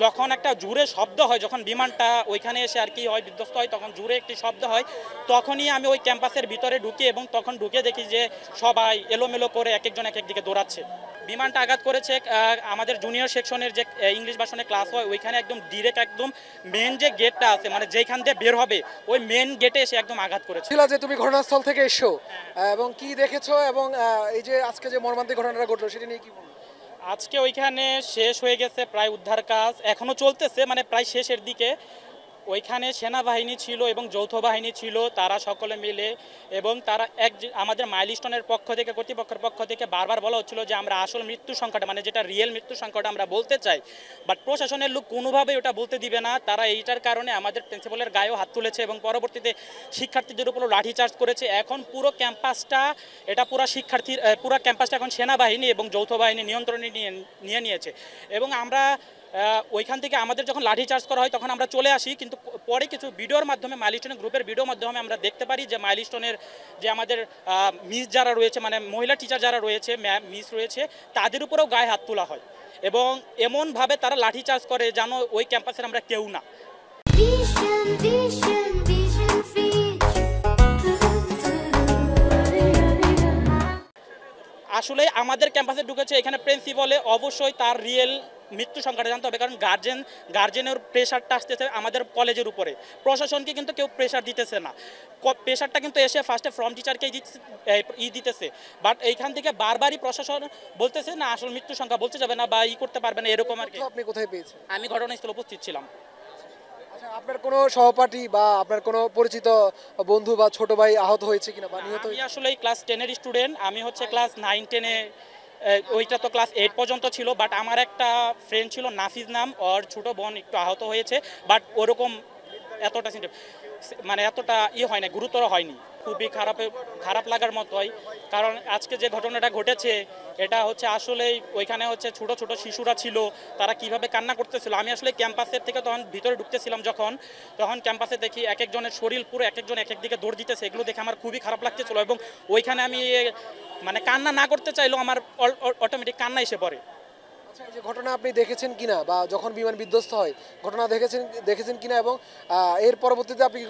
যখন একটা জোরে শব্দ হয়, যখন বিমানটা ওইখানে এসে আর কি হয় বিধ্বস্ত হয়, তখন জোরে একটি শব্দ হয়, তখনই আমি ওই ক্যাম্পাসের ভিতরে ঢুকি এবং তখন ঢুকে দেখি যে সবাই এলোমেলো করে এক একজন এক একদিকে দৌড়াচ্ছে। বিমানটা আঘাত করেছে আমাদের জুনিয়র সেকশনের যে ইংলিশ ভাষণে ক্লাস হয় ওইখানে একদম ডিরেক্ট একদম মেন যে গেটটা আছে, মানে যেখান দিয়ে বের হবে ওই মেন গেটে এসে একদম আঘাত করেছে। ছিল যে তুমি ঘটনাস্থল থেকে এসো এবং কি দেখেছো এবং এই যে আজকে যে মর্মান্তিক ঘটনাটা ঘটলো সেটা নিয়ে কি বলবো? আজকে ওইখানে শেষ হয়ে গেছে প্রায় উদ্ধার কাজ, এখনো চলতেছে, মানে প্রায় শেষের দিকে। ওইখানে সেনাবাহিনী ছিল এবং যৌথ বাহিনী ছিল, তারা সকলে মিলে এবং তারা আমাদের মাইলস্টোনের পক্ষ থেকে, কর্তৃপক্ষের পক্ষ থেকে বারবার বলা হচ্ছিল যে আমরা আসল মৃত্যু সংখ্যাটা, মানে যেটা রিয়েল মৃত্যু সংখ্যাটা আমরা বলতে চাই, বাট প্রশাসনের লোক কোনোভাবেই ওটা বলতে দিবে না। তারা এইটার কারণে আমাদের প্রিন্সিপালের গায়েও হাত তুলেছে এবং পরবর্তীতে শিক্ষার্থীদের উপর লাঠিচার্জ করেছে। এখন পুরো ক্যাম্পাসটা, এটা পুরো ক্যাম্পাসটা এখন সেনাবাহিনী এবং যৌথ বাহিনী নিয়ন্ত্রণে নিয়েছে এবং আমরা ওইখান থেকে আমাদের যখন লাঠি চার্জ করা হয় তখন আমরা চলে আসি, কিন্তু পরে কিছু ভিডিওর মাধ্যমে, মাইলস্টোনের গ্রুপের ভিডিওর মাধ্যমে আমরা দেখতে পারি যে মাইলস্টোনের যে আমাদের মিস যারা রয়েছে, মানে মহিলা টিচার যারা রয়েছে, মিস রয়েছে, তাদের উপরেও গায়ে হাত তোলা হয় এবং এমনভাবে তারা লাঠি চার্জ করে যেন ওই ক্যাম্পাসের আমরা কেউ না। আসলে আমাদের ক্যাম্পাসে ঢুকেছে, এখানে প্রিন্সিপালে অবশ্যই তার রিয়েল মৃত্যু সংখ্যাটা জানতে হবে, কারণ গার্জেনের প্রেশারটা আসতেছে আমাদের কলেজের উপরে। প্রশাসনকে কিন্তু কেউ প্রেশার দিতেছে না, প্রেশারটা কিন্তু এসে ফার্স্টে ফর্ম টিচারকেই দিতেছে। বাট এইখান থেকে বারবারই প্রশাসন বলতেছে না আসল মৃত্যু সংখ্যা বলতে যাবে না বা করতে পারবে না, এরকম আর কি। আপনি কোথায় পেয়েছেন? আমি ঘটনাস্থলে উপস্থিত ছিলাম। আচ্ছা, আপনার কোনো সহপাঠী বা আপনার কোনো পরিচিত বন্ধু বা ছোট ভাই আহত হয়েছে কিনা বা নিহত? আমি আসলে ক্লাস 10-এর স্টুডেন্ট, আমি হচ্ছে ক্লাস 9-10-এ, ওইটা তো ক্লাস 8 পর্যন্ত ছিল। বাট আমার একটা ফ্রেন্ড ছিল নাফিজ নাম, ওর ছোটো বোন একটু আহত হয়েছে, বাট ওরকম এতটা মানে এতটা হয় না, গুরুতর হয়নি। খুবই খারাপ লাগার মতোই, কারণ আজকে যে ঘটনাটা ঘটেছে এটা হচ্ছে আসলেই ওইখানে হচ্ছে ছোট ছোট শিশুরা ছিল, তারা কিভাবে কান্না করতেছিল। আমি আসলে ক্যাম্পাসের থেকে তখন ভিতরে ঢুকতেছিলাম, তখন ক্যাম্পাসে দেখি এক একজনের শরীর পুরো এক একজন এক একদিকে দৌড় দিতেছে, এগুলো দেখে আমার খুবই খারাপ লাগতেছিল এবং ওইখানে আমি মানে কান্না না করতে চাইলেও আমার অটোমেটিক কান্না এসে পড়ে। আচ্ছা, এই যে ঘটনা আপনি দেখেছেন কিনা বা যখন বিমান বিধ্বস্ত হয় ঘটনা দেখেছেন কিনা এবং এর পরবর্তীতে আপনি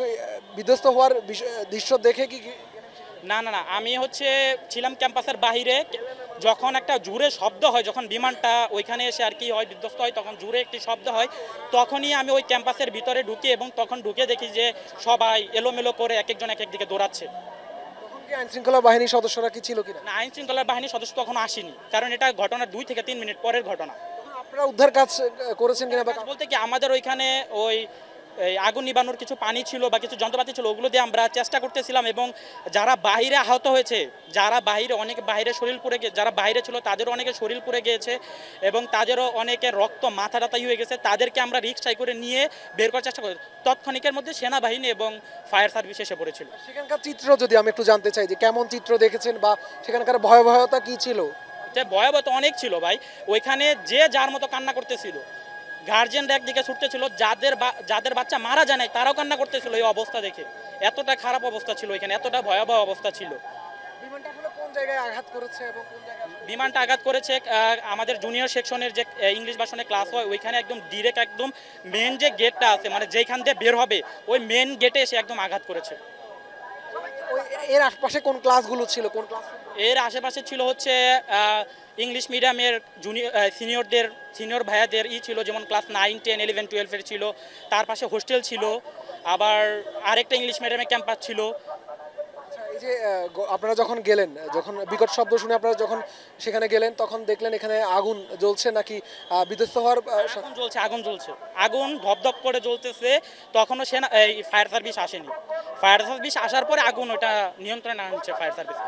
বিধ্বস্ত হওয়ার দৃশ্য দেখে কি না না না, আমি ছিলাম ক্যাম্পাসের বাহিরে, যখন একটা জোরে শব্দ হয়, যখন বিমানটা ওইখানে এসে আর কি হয় বিধ্বস্ত হয়, তখন জোরে একটি শব্দ হয়, তখনই আমি ওই ক্যাম্পাসের ভিতরে ঢুকি এবং তখন ঢুকে দেখি যে সবাই এলোমেলো করে এক একজন এক একদিকে দৌড়াচ্ছে। আইন শৃঙ্খলা বাহিনীর সদস্যরা কি ছিল কিনা? না, আইন শৃঙ্খলা বাহিনীর সদস্য তখন আসেনি, কারণ এটা ঘটনার 2 থেকে 3 মিনিট পরের ঘটনা। আপনারা উদ্ধার কাজ করেছেন কিনা? বলতে কি আমাদের ওইখানে এই আগুন নিবানোর কিছু পানি ছিল বা কিছু যন্ত্রপাতি ছিল, ওগুলো দিয়ে আমরা চেষ্টা করতেছিলাম এবং যারা বাইরে আহত হয়েছে, অনেকে বাইরে শরীর পুড়ে যারা বাইরে ছিল তাদেরও অনেকে শরীর পুড়ে গিয়েছে এবং তাদেরও অনেকে রক্ত মাথা টাতাই হয়ে গেছে, তাদেরকে আমরা রিকশায় করে নিয়ে বের করার চেষ্টা করি। তৎক্ষণিকের মধ্যে সেনাবাহিনী এবং ফায়ার সার্ভিস এসে পড়েছিল। সেখানকার চিত্র যদি আমি একটু জানতে চাই যে কেমন চিত্র দেখেছেন বা সেখানকার ভয়াবহতা কি ছিল? ভয়াবহতা অনেক ছিল ভাই, ওইখানে যে যার মতো কান্না করতেছিল, গার্জেনরা একদিকে ছুটতেছিল, যাদের বাচ্চা মারা যায় নাই তারাও কান্না করতেছিল এই অবস্থা দেখে। এতটা খারাপ অবস্থা ছিল ওইখানে, এতটা ভয়াবহ অবস্থা ছিল। বিমানটা আসলে কোন জায়গায় আঘাত করেছে এবং কোন জায়গায়? বিমানটা আঘাত করেছে আমাদের জুনিয়র সেকশনের যে ইংলিশ ভাষণে ক্লাস হয় ওইখানে একদম ডিরেক্ট একদম মেন যে গেটটা আছে, মানে যেখান দিয়ে বের হবে ওই মেন গেটে এসে একদম আঘাত করেছে। এর আশপাশে কোন ক্লাসগুলো ছিল? কোন ক্লাস? এর আশেপাশে ছিল ইংলিশ মিডিয়ামের সিনিয়র ভাইয়াদের ছিল, যেমন ক্লাস 9, 10, 11, 12-এর ছিল, তার পাশে হোস্টেল ছিল, আবার আরেকটা ইংলিশ মিডিয়ামের ক্যাম্পাস ছিল। এই যে আপনারা যখন গেলেন, যখন বিকট শব্দ শুনে আপনারা যখন সেখানে গেলেন তখন দেখলেন এখানে আগুন জ্বলছে নাকি বিধ্বস্ত হওয়ার? আগুন জ্বলছে, আগুন ধপধপ করে জ্বলতেছে, তখনও ফায়ার সার্ভিস আসেনি। ফায়ার সার্ভিস আসার পরে আগুন ওটা নিয়ন্ত্রণে আনছে ফায়ার সার্ভিস।